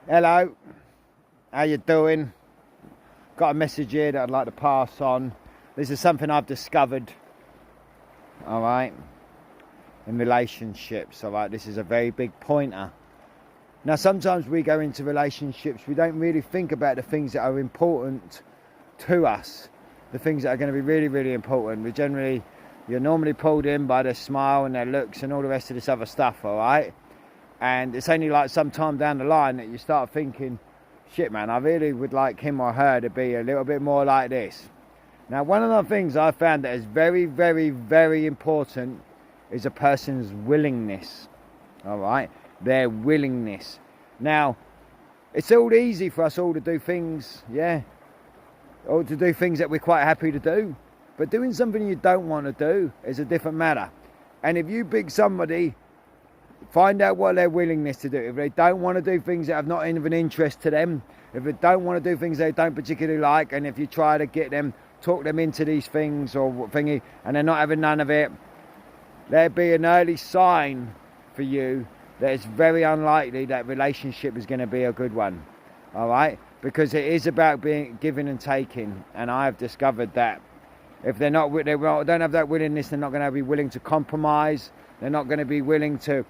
Hello, how you doing? Got a message here that I'd like to pass on. This is something I've discovered, all right, in relationships, all right. This is a very big pointer. Now, sometimes we go into relationships, we don't really think about the things that are important to us, the things that are going to be really, really important. You're normally pulled in by their smile and their looks and all the rest of this other stuff, all right? And it's only like some time down the line that you start thinking, shit, man, I really would like him or her to be a little bit more like this. Now, one of the things I found that is very, very, very important is a person's willingness, all right? Their willingness. Now, it's all easy for us all to do things, yeah, or to do things that we're quite happy to do. But doing something you don't want to do is a different matter. And if you pick somebody, find out what their willingness to do. If they don't want to do things that have not of an interest to them, if they don't want to do things they don't particularly like, and if you try to get them, talk them into these things or thingy, and they're not having none of it, there'd be an early sign for you that it's very unlikely that relationship is going to be a good one. All right? Because it is about being giving and taking, and I have discovered that if they don't have that willingness, they're not going to be willing to compromise. They're not going to be willing to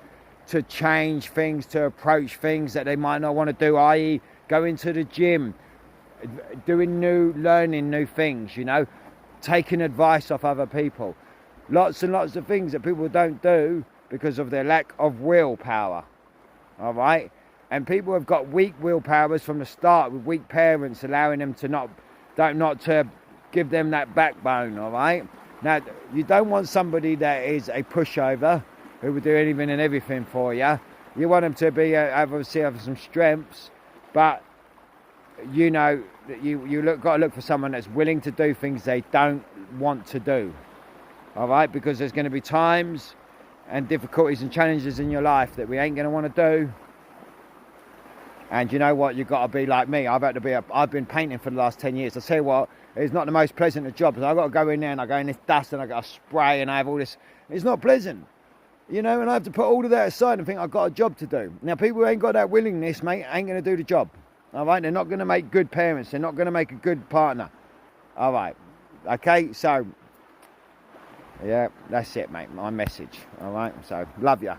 change things, to approach things that they might not want to do, i.e. going to the gym, learning new things, you know, taking advice off other people. Lots and lots of things that people don't do because of their lack of willpower, all right? And people have got weak willpowers from the start, with weak parents allowing them to not to give them that backbone, all right? Now, you don't want somebody that is a pushover, who will do anything and everything for you. You want them to be obviously have some strengths, but you know that got to look for someone that's willing to do things they don't want to do. All right, because there's going to be times and difficulties and challenges in your life that we ain't going to want to do. And you know what? You've got to be like me. I've been painting for the last 10 years. I tell you what, it's not the most pleasant of jobs. I've got to go in there and I go in this dust and I got to spray and I have all this. It's not pleasant. You know, and I have to put all of that aside and think I've got a job to do. Now, people who ain't got that willingness, mate, ain't going to do the job. All right? They're not going to make good parents. They're not going to make a good partner. All right. Okay? So, yeah, that's it, mate. My message. All right? So, love ya.